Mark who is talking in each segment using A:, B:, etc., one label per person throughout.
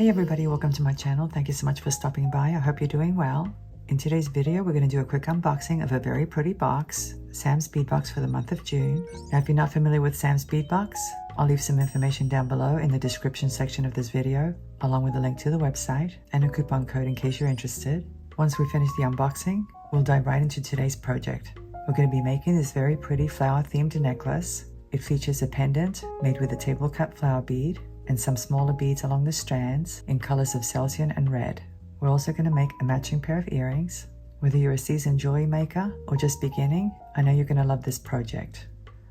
A: Hey everybody, welcome to my channel. Thank you so much for stopping by. I hope you're doing well. In today's video, we're going to do a quick unboxing of a very pretty box, Sam's Bead Box for the month of June. Now, if you're not familiar with Sam's Bead Box, I'll leave some information down below in the description section of this video, along with a link to the website and a coupon code in case you're interested. Once we finish the unboxing, we'll dive right into today's project. We're going to be making this very pretty flower-themed necklace. It features a pendant made with a Tablecut flower bead and some smaller beads along the strands in colors of Celsian and red. We're also going to make a matching pair of earrings. Whether you're a seasoned jewelry maker or just beginning, I know you're going to love this project.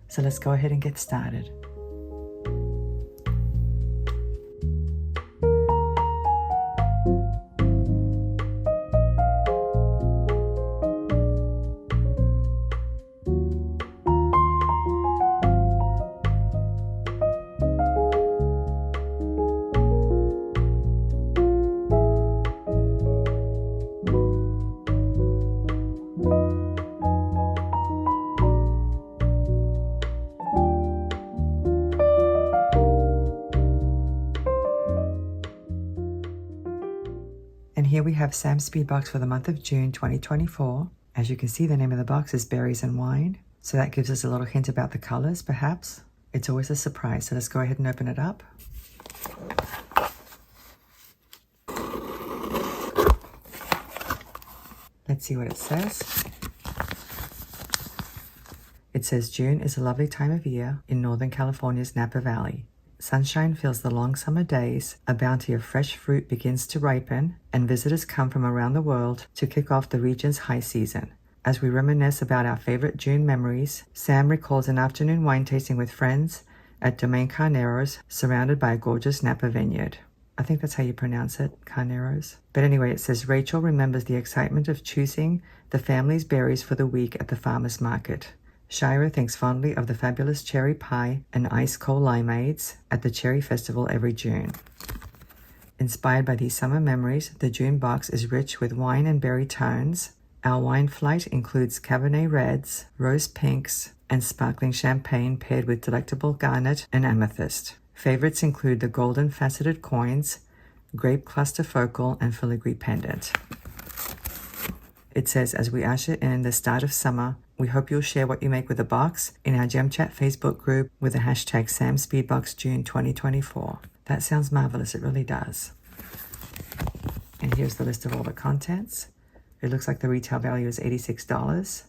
A: So let's go ahead and get started. And here we have Sam's Bead Box for the month of June 2024. As you can see, the name of the box is Berries and Wine. So that gives us a little hint about the colors, perhaps. It's always a surprise. So let's go ahead and open it up. Let's see what it says. It says June is a lovely time of year in Northern California's Napa Valley. Sunshine fills the long summer days, a bounty of fresh fruit begins to ripen, and visitors come from around the world to kick off the region's high season. As we reminisce about our favorite June memories, Sam recalls an afternoon wine tasting with friends at Domaine Carneros, surrounded by a gorgeous Napa vineyard. I think that's how you pronounce it, Carneros. But anyway, it says Rachel remembers the excitement of choosing the family's berries for the week at the farmer's market. Shira thinks fondly of the fabulous cherry pie and ice-cold limeades at the Cherry Festival every June. Inspired by these summer memories, the June box is rich with wine and berry tones. Our wine flight includes Cabernet Reds, Rose Pinks, and sparkling champagne paired with delectable garnet and amethyst. Favorites include the golden faceted coins, grape cluster focal, and filigree pendant. It says, as we usher in the start of summer, we hope you'll share what you make with the box in our Gem Chat Facebook group with the hashtag Sam's Bead Box June 2024. That sounds marvelous, it really does. And here's the list of all the contents. It looks like the retail value is $86.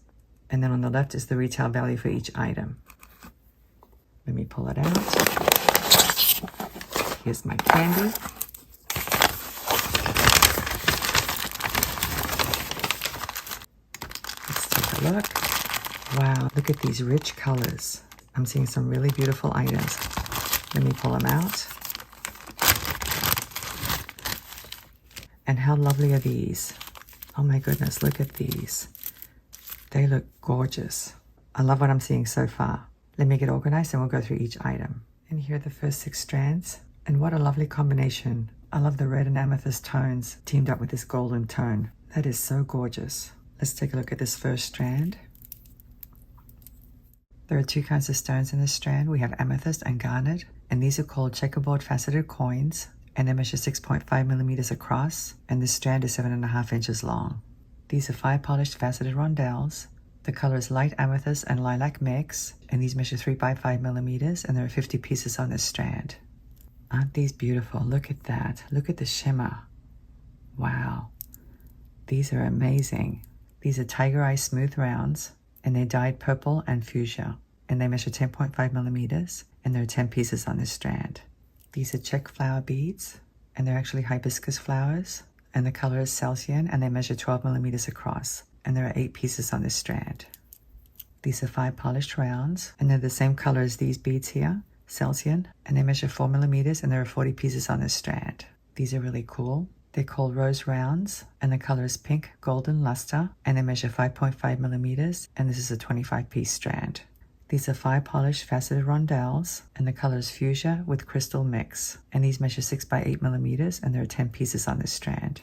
A: And then on the left is the retail value for each item. Let me pull it out. Here's my candy. Let's take a look. Wow, look at these rich colors. I'm seeing some really beautiful items. Let me pull them out. And how lovely are these? Oh my goodness, look at these. They look gorgeous. I love what I'm seeing so far. Let me get organized and we'll go through each item. And here are the first 6 strands. And what a lovely combination. I love the red and amethyst tones teamed up with this golden tone. That is so gorgeous. Let's take a look at this first strand. There are 2 kinds of stones in this strand. We have amethyst and garnet, and these are called checkerboard faceted coins, and they measure 6.5 millimeters across, and this strand is 7.5 inches long. These are 5 polished faceted rondelles. The color is light amethyst and lilac mix, and these measure 3 by 5 millimeters, and there are 50 pieces on this strand. Aren't these beautiful? Look at that. Look at the shimmer. Wow. These are amazing. These are tiger eye smooth rounds, and they're dyed purple and fuchsia, and they measure 10.5 millimeters, and there are 10 pieces on this strand. These are Czech flower beads, and they're actually hibiscus flowers, and the color is Celsian, and they measure 12 millimeters across, and there are 8 pieces on this strand. These are 5 polished rounds, and they're the same color as these beads here, Celsian, and they measure 4 millimeters, and there are 40 pieces on this strand. These are really cool. They're called rose rounds, and the color is pink golden luster, and they measure 5.5 millimeters, and this is a 25-piece strand. These are 5 polished faceted rondelles, and the color is fuchsia with crystal mix, and these measure 6 by 8 millimeters, and there are 10 pieces on this strand.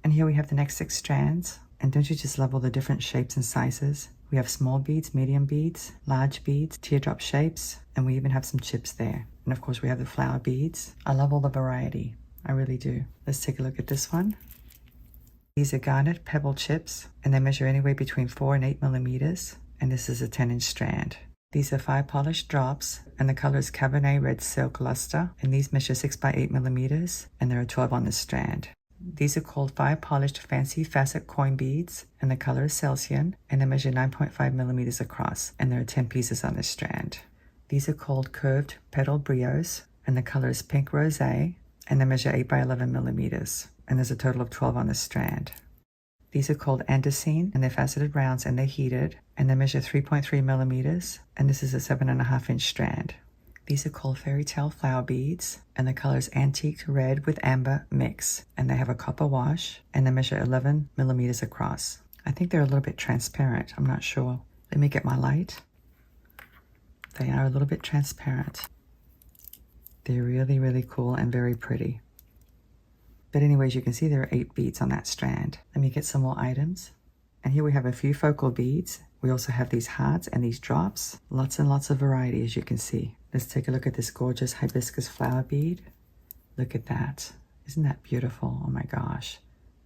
A: And here we have the next 6 strands, and don't you just love all the different shapes and sizes? We have small beads, medium beads, large beads, teardrop shapes, and we even have some chips there. And of course we have the flower beads. I love all the variety. I really do. Let's take a look at this one. These are garnet pebble chips, and they measure anywhere between 4 and 8 millimeters, and this is a 10-inch strand. These are fire polished drops, and the color is Cabernet Red Silk Luster, and these measure 6 by 8 millimeters, and there are 12 on the strand. These are called fire polished fancy facet coin beads, and the color is Celsian, and they measure 9.5 millimeters across, and there are 10 pieces on this strand. These are called curved petal brios, and the color is pink rosé, and they measure 8 by 11 millimeters, and there's a total of 12 on this strand. These are called andesine, and they're faceted rounds, and they're heated, and they measure 3.3 millimeters, and this is a 7.5-inch strand. These are called Fairytale flower beads, and the color is antique red with amber mix, and they have a copper wash, and they measure 11 millimeters across. I think they're a little bit transparent. I'm not sure. Let me get my light. They are a little bit transparent. They're really, really cool and very pretty. But anyways, you can see there are 8 beads on that strand. Let me get some more items. And here we have a few focal beads. We also have these hearts and these drops. Lots and lots of variety, as you can see. Let's take a look at this gorgeous hibiscus flower bead. Look at that. Isn't that beautiful? Oh my gosh.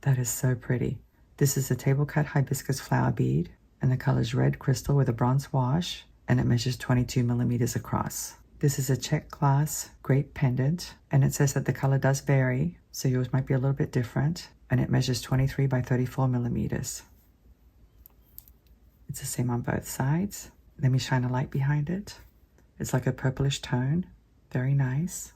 A: That is so pretty. This is a Tablecut hibiscus flower bead, and the color is red crystal with a bronze wash, and it measures 22 millimeters across. This is a Czech glass grape pendant, and it says that the color does vary, so yours might be a little bit different, and it measures 23 by 34 millimeters. It's the same on both sides. Let me shine a light behind it. It's like a purplish tone. Very nice.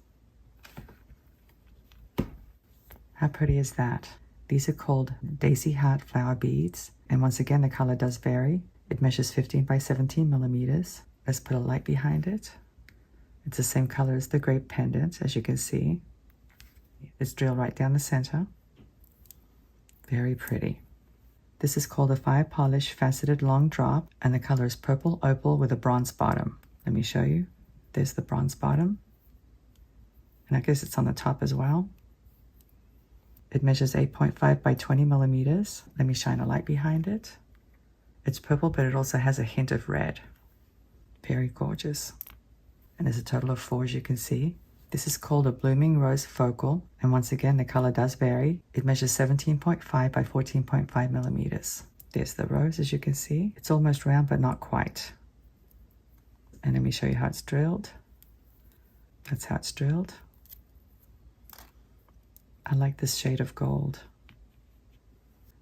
A: How pretty is that? These are called daisy heart flower beads, and once again the color does vary. It measures 15 by 17 millimeters. Let's put a light behind it. It's the same color as the grape pendant, as you can see. It's drilled right down the center. Very pretty. This is called a fire polish faceted long drop, and the color is purple opal with a bronze bottom. Let me show you. There's the bronze bottom, and I guess it's on the top as well. It measures 8.5 by 20 millimeters. Let me shine a light behind it. It's purple, but it also has a hint of red. Very gorgeous. And there's a total of 4, as you can see. This is called a blooming rose focal, and once again the color does vary. It measures 17.5 by 14.5 millimeters. There's the rose, as you can see. It's almost round, but not quite. And let me show you how it's drilled. That's how it's drilled. I like this shade of gold.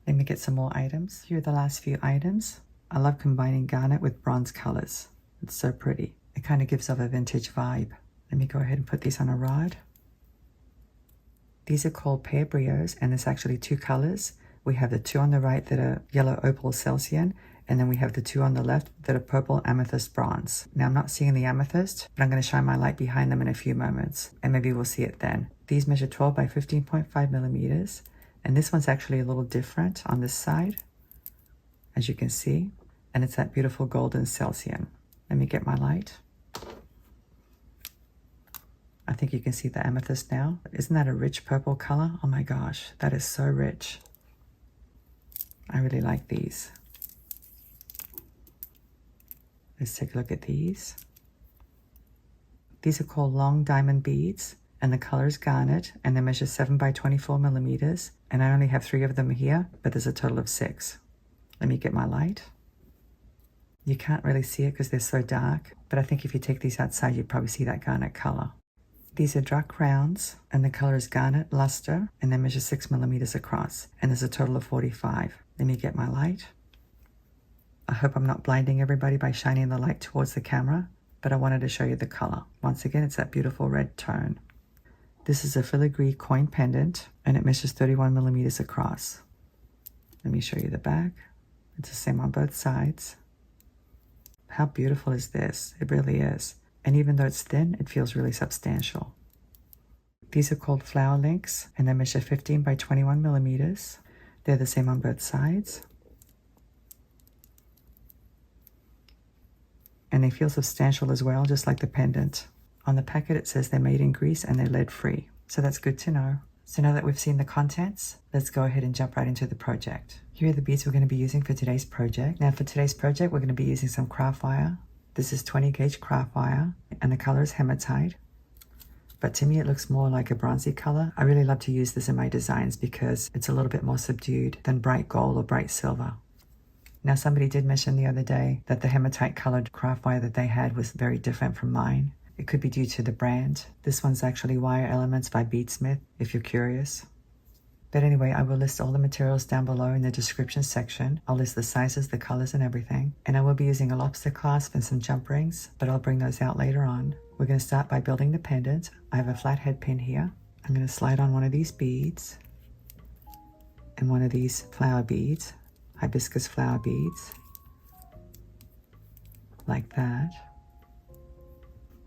A: Let me get some more items. Here are the last few items. I love combining garnet with bronze colors. It's so pretty. It kind of gives off a vintage vibe. Let me go ahead and put these on a rod. These are called pear brios, and there's actually 2 colors. We have the 2 on the right that are yellow opal Celsian, and then we have the 2 on the left that are purple amethyst bronze. Now I'm not seeing the amethyst, but I'm going to shine my light behind them in a few moments, and maybe we'll see it then. These measure 12 by 15.5 millimeters, and this one's actually a little different on this side, as you can see, and it's that beautiful golden Celsian. Let me get my light. I think you can see the amethyst now. Isn't that a rich purple color? Oh my gosh, that is so rich. I really like these. Let's take a look at these. These are called long diamond beads, and the color is garnet, and they measure 7 by 24 millimeters, and I only have 3 of them here, but there's a total of 6. Let me get my light. You can't really see it because they're so dark, but I think if you take these outside, you'd probably see that garnet color. These are Druck rounds, and the color is garnet luster, and they measure 6 millimeters across, and there's a total of 45. Let me get my light. I hope I'm not blinding everybody by shining the light towards the camera, but I wanted to show you the color. Once again, it's that beautiful red tone. This is a filigree coin pendant, and it measures 31 millimeters across. Let me show you the back. It's the same on both sides. How beautiful is this? It really is. And even though it's thin, it feels really substantial. These are called flower links, and they measure 15 by 21 millimeters. They're the same on both sides. And they feel substantial as well, just like the pendant. On the packet, it says they're made in Greece and they're lead-free. So that's good to know. So now that we've seen the contents, let's go ahead and jump right into the project. Here are the beads we're going to be using for today's project. Now for today's project, we're going to be using some craft wire. This is 20 gauge craft wire, and the color is hematite. but to me it looks more like a bronzy color. I really love to use this in my designs because it's a little bit more subdued than bright gold or bright silver. Now somebody did mention the other day that the hematite colored craft wire that they had was very different from mine. It could be due to the brand. This one's actually Wire Elements by Beadsmith, if you're curious. But anyway, I will list all the materials down below in the description section. I'll list the sizes, the colors, and everything. And I will be using a lobster clasp and some jump rings, but I'll bring those out later on. We're going to start by building the pendant. I have a flat head pin here. I'm going to slide on one of these beads and one of these flower beads, hibiscus flower beads, like that.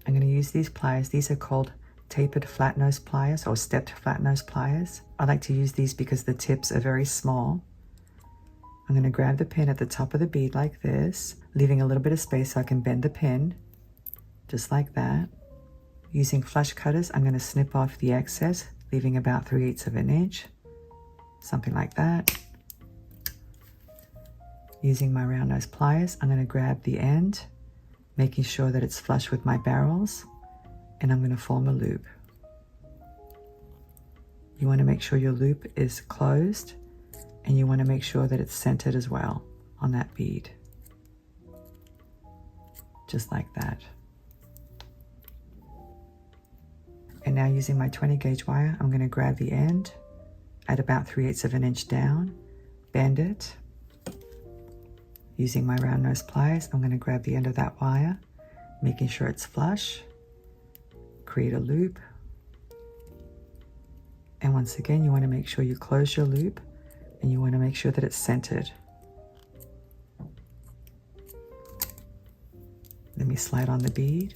A: I'm going to use these pliers. These are called tapered flat nose pliers or stepped flat nose pliers. I like to use these because the tips are very small. I'm going to grab the pin at the top of the bead like this, leaving a little bit of space so I can bend the pin, just like that. Using flush cutters, I'm going to snip off the excess, leaving about 3/8 of an inch, something like that. Using my round nose pliers, I'm going to grab the end, making sure that it's flush with my barrels, and I'm going to form a loop. You want to make sure your loop is closed, and you want to make sure that it's centered as well on that bead. Just like that. And now using my 20 gauge wire, I'm going to grab the end at about 3/8 of an inch down, bend it. Using my round nose pliers, I'm going to grab the end of that wire, making sure it's flush, create a loop. And once again, you want to make sure you close your loop and you want to make sure that it's centered. Let me slide on the bead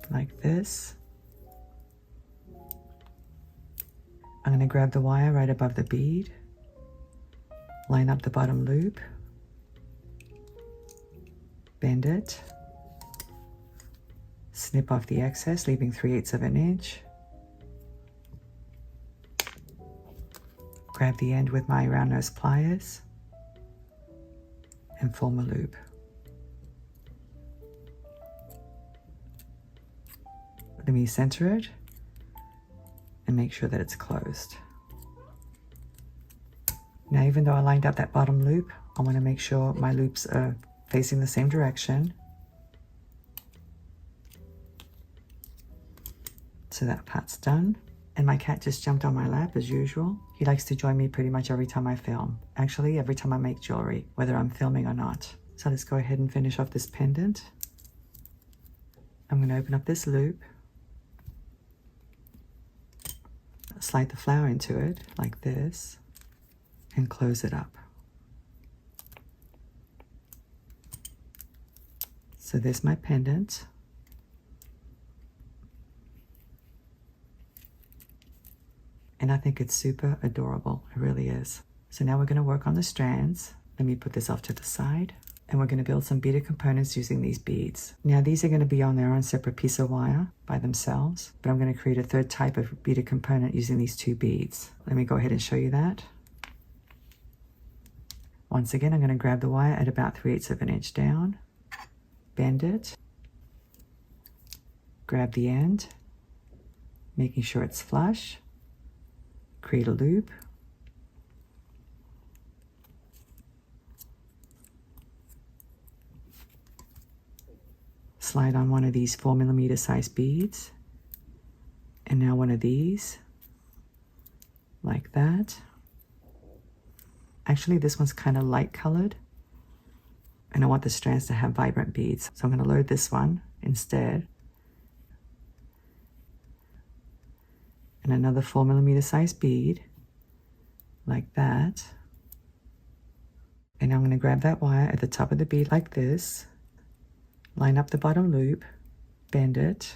A: like this. I'm going to grab the wire right above the bead, line up the bottom loop, bend it, snip off the excess, leaving 3/8 of an inch. Grab the end with my round nose pliers and form a loop. Let me center it and make sure that it's closed. Now, even though I lined up that bottom loop, I want to make sure my loops are facing the same direction. So that part's done. And my cat just jumped on my lap as usual. He likes to join me pretty much every time I film. Actually, every time I make jewelry, whether I'm filming or not. So let's go ahead and finish off this pendant. I'm going to open up this loop, slide the flower into it like this, and close it up. So there's my pendant. And I think it's super adorable. It really is. So now we're going to work on the strands. Let me put this off to the side. And we're going to build some beaded components using these beads. Now these are going to be on their own separate piece of wire by themselves, but I'm going to create a third type of beaded component using these two beads. Let me go ahead and show you that. Once again, I'm going to grab the wire at about 3/8 of an inch down, bend it, grab the end, making sure it's flush, create a loop, slide on one of these 4mm size beads, and now one of these, like that. Actually, this one's kind of light colored, and I want the strands to have vibrant beads, so I'm going to load this one instead. And another 4mm size bead, like that. And I'm going to grab that wire at the top of the bead like this, line up the bottom loop, bend it,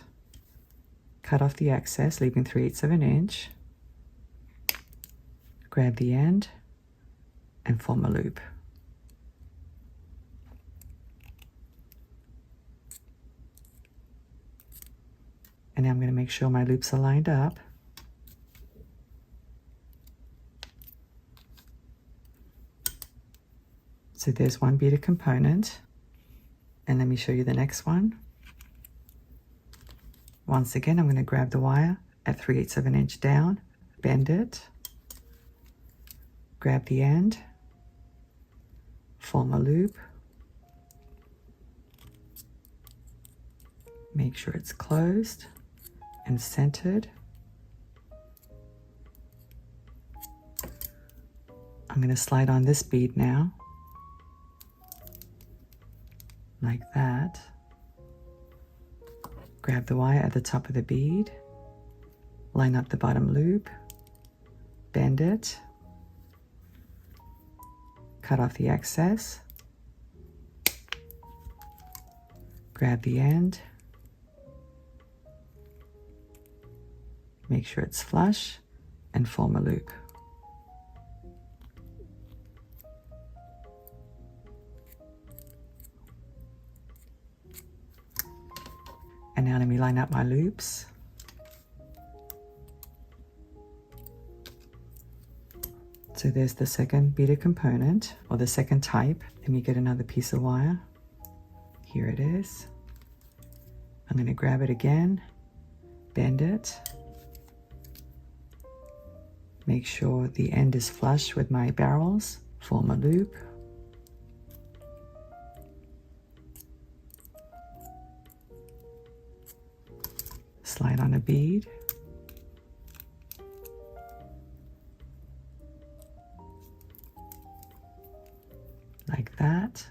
A: cut off the excess, leaving 3/8 of an inch, grab the end, and form a loop. And now I'm going to make sure my loops are lined up. So there's one beaded component. And let me show you the next one. Once again, I'm going to grab the wire at 3/8 of an inch down, bend it, grab the end, form a loop, make sure it's closed and centered. I'm going to slide on this bead now, like that. Grab the wire at the top of the bead, line up the bottom loop, bend it, cut off the excess, grab the end, make sure it's flush, and form a loop. And now let me line up my loops. So there's the second beaded component, or the second type. Let me get another piece of wire. Here it is. I'm going to grab it again, bend it. Make sure the end is flush with my barrels. Form a loop. Slide on a bead. Like that.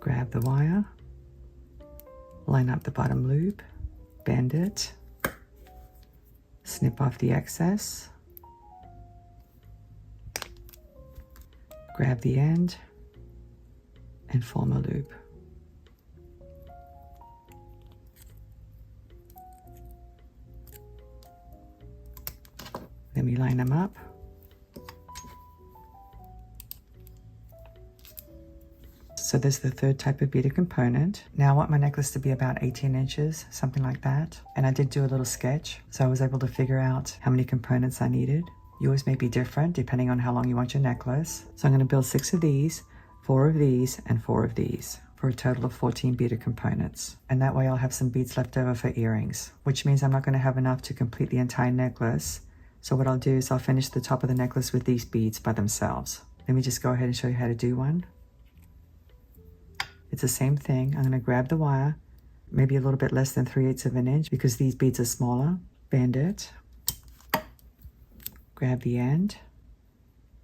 A: Grab the wire. Line up the bottom loop. Bend it. Snip off the excess. Grab the end and form a loop. Let me line them up. So this is the third type of beaded component. Now I want my necklace to be about 18 inches, something like that. And I did do a little sketch, so I was able to figure out how many components I needed. Yours may be different depending on how long you want your necklace. So I'm going to build 6 of these, 4 of these, and 4 of these, for a total of 14 beaded components. And that way I'll have some beads left over for earrings, which means I'm not going to have enough to complete the entire necklace. So what I'll do is I'll finish the top of the necklace with these beads by themselves. Let me just go ahead and show you how to do one. It's the same thing. I'm going to grab the wire, maybe a little bit less than 3/8 of an inch because these beads are smaller. Bend it. Grab the end.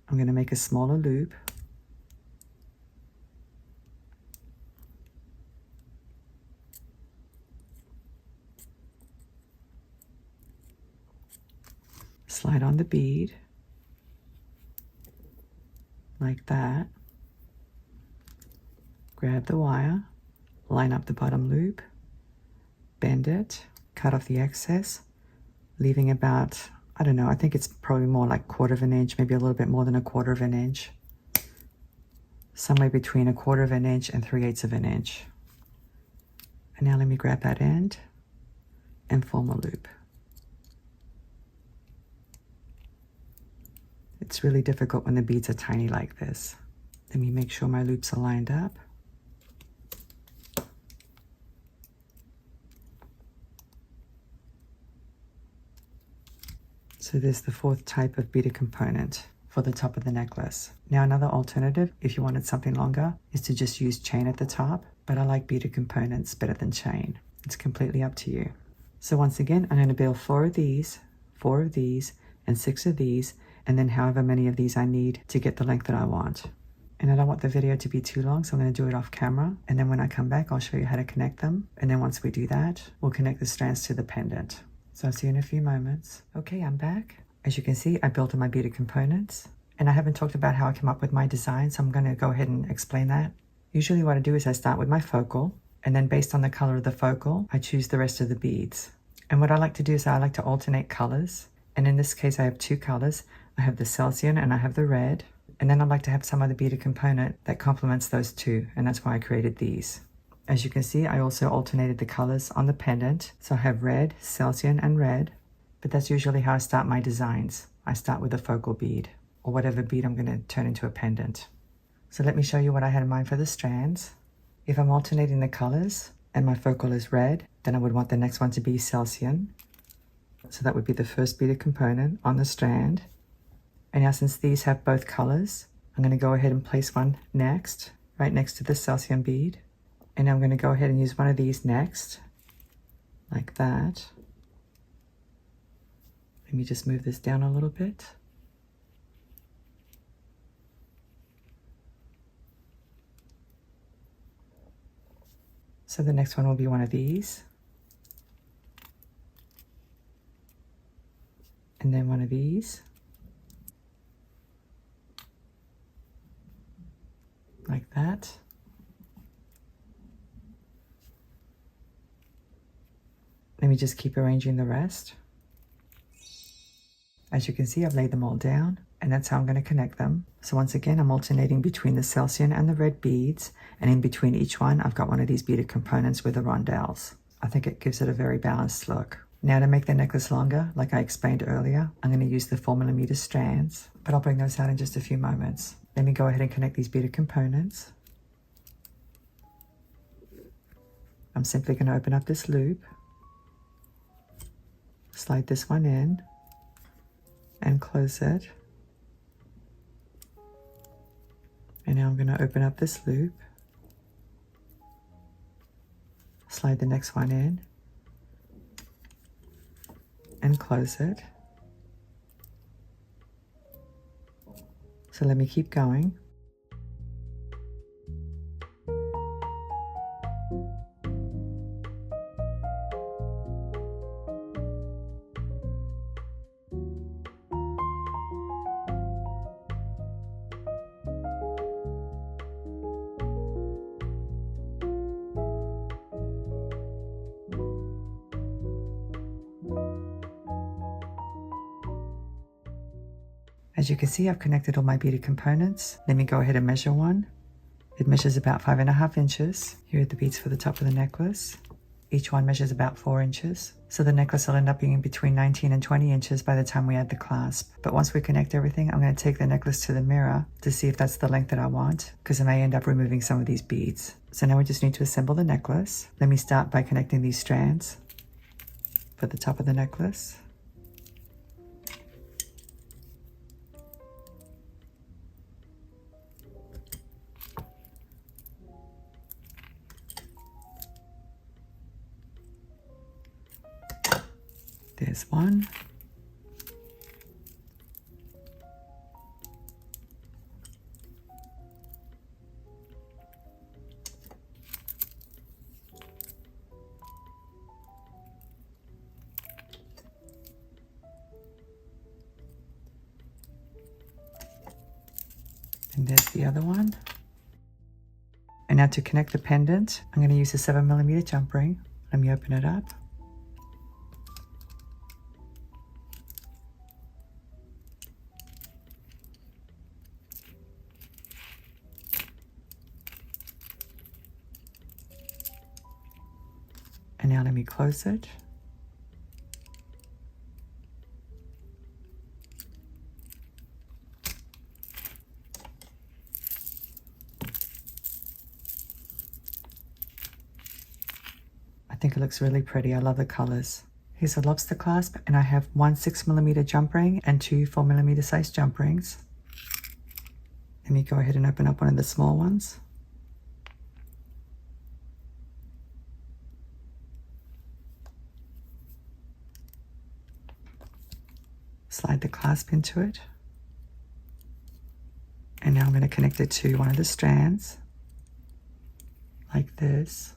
A: I'm going to make a smaller loop. Slide on the bead, like that. Grab the wire, line up the bottom loop, bend it, cut off the excess, leaving about, I don't know, I think it's probably more like 1/4 of an inch, maybe a little bit more than 1/4 of an inch. Somewhere between 1/4 of an inch and 3/8 of an inch. And now let me grab that end and form a loop. It's really difficult when the beads are tiny like this. Let me make sure my loops are lined up. So there's the fourth type of beaded component for the top of the necklace. Now another alternative, if you wanted something longer, is to just use chain at the top, but I like beaded components better than chain. It's completely up to you. So once again, I'm going to build 4 of these, 4 of these, and 6 of these, and then however many of these I need to get the length that I want. And I don't want the video to be too long, so I'm going to do it off camera. And then when I come back, I'll show you how to connect them. And then once we do that, we'll connect the strands to the pendant. So I'll see you in a few moments. Okay, I'm back. As you can see, I built all my beaded components. And I haven't talked about how I came up with my design, so I'm going to go ahead and explain that. Usually what I do is I start with my focal, and then based on the color of the focal, I choose the rest of the beads. And what I like to do is I like to alternate colors. And in this case, I have 2 colors. I have the Celsian and I have the red. And then I'd like to have some other beaded component that complements those 2, and that's why I created these. As you can see, I also alternated the colors on the pendant. So I have red, Celsian, and red, but that's usually how I start my designs. I start with a focal bead, or whatever bead I'm going to turn into a pendant. So let me show you what I had in mind for the strands. If I'm alternating the colors, and my focal is red, then I would want the next one to be Celsian. So that would be the first beaded component on the strand. And now since these have both colors, I'm going to go ahead and place one next, right next to the Celsian bead. And now I'm going to go ahead and use one of these next, like that. Let me just move this down a little bit. So the next one will be one of these. And then one of these. Like that. Let me just keep arranging the rest. As you can see, I've laid them all down, and that's how I'm going to connect them. So once again, I'm alternating between the Celsian and the red beads, and in between each one, I've got one of these beaded components with the rondelles. I think it gives it a very balanced look. Now to make the necklace longer, like I explained earlier, I'm going to use the 4mm strands, but I'll bring those out in just a few moments. Let me go ahead and connect these beaded components. I'm simply going to open up this loop, slide this one in, and close it. And now I'm going to open up this loop, slide the next one in, and close it. So let me keep going. As you can see, I've connected all my beaded components. Let me go ahead and measure one. It measures about 5.5 inches. Here are the beads for the top of the necklace. Each one measures about 4 inches. So the necklace will end up being between 19 and 20 inches by the time we add the clasp. But once we connect everything, I'm going to take the necklace to the mirror to see if that's the length that I want, because I may end up removing some of these beads. So now we just need to assemble the necklace. Let me start by connecting these strands for the top of the necklace. There's one. And there's the other one. And now to connect the pendant, I'm going to use a 7mm jump ring. Let me open it up. And now let me close it. I think it looks really pretty. I love the colors. Here's a lobster clasp, and I have one 6mm jump ring and two 4mm size jump rings. Let me go ahead and open up one of the small ones. Slide the clasp into it. And now I'm going to connect it to one of the strands, like this.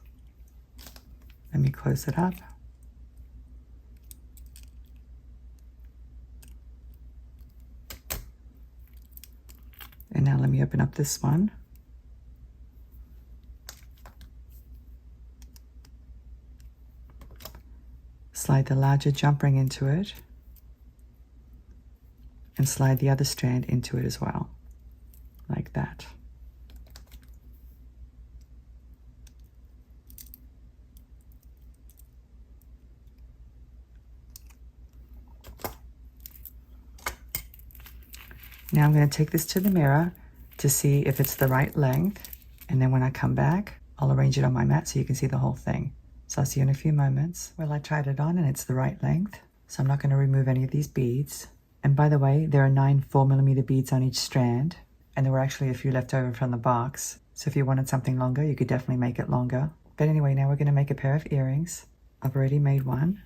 A: Let me close it up. And now let me open up this one. Slide the larger jump ring into it. And slide the other strand into it as well, like that. Now I'm going to take this to the mirror to see if it's the right length, and then when I come back, I'll arrange it on my mat so you can see the whole thing. So I'll see you in a few moments. Well, I tried it on and it's the right length, so I'm not going to remove any of these beads. And by the way, there are 9 4mm beads on each strand, and there were actually a few left over from the box. So if you wanted something longer, you could definitely make it longer. But anyway, now we're going to make a pair of earrings. I've already made one.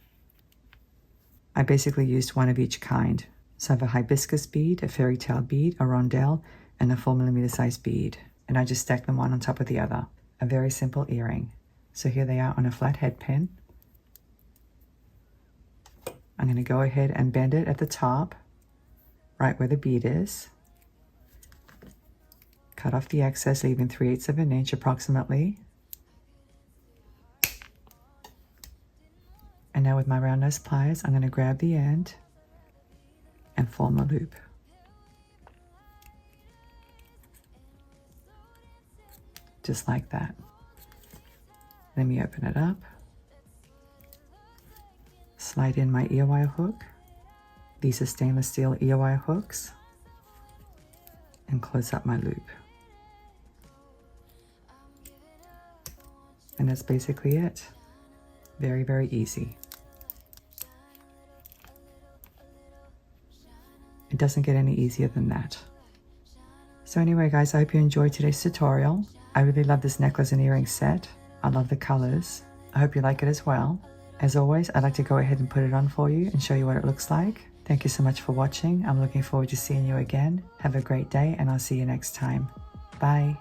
A: I basically used one of each kind. So I have a hibiscus bead, a fairytale bead, a rondelle, and a 4mm size bead. And I just stacked them one on top of the other. A very simple earring. So here they are on a flat head pin. I'm going to go ahead and bend it at the top, right where the bead is. Cut off the excess, leaving 3/8 of an inch approximately. And now with my round nose pliers, I'm going to grab the end and form a loop. Just like that. Let me open it up. Slide in my ear wire hook. These are stainless steel ear wire hooks. And close up my loop. And that's basically it. Very, very easy. It doesn't get any easier than that. So anyway guys, I hope you enjoyed today's tutorial. I really love this necklace and earring set. I love the colors. I hope you like it as well. As always, I'd like to go ahead and put it on for you and show you what it looks like. Thank you so much for watching. I'm looking forward to seeing you again. Have a great day and I'll see you next time. Bye.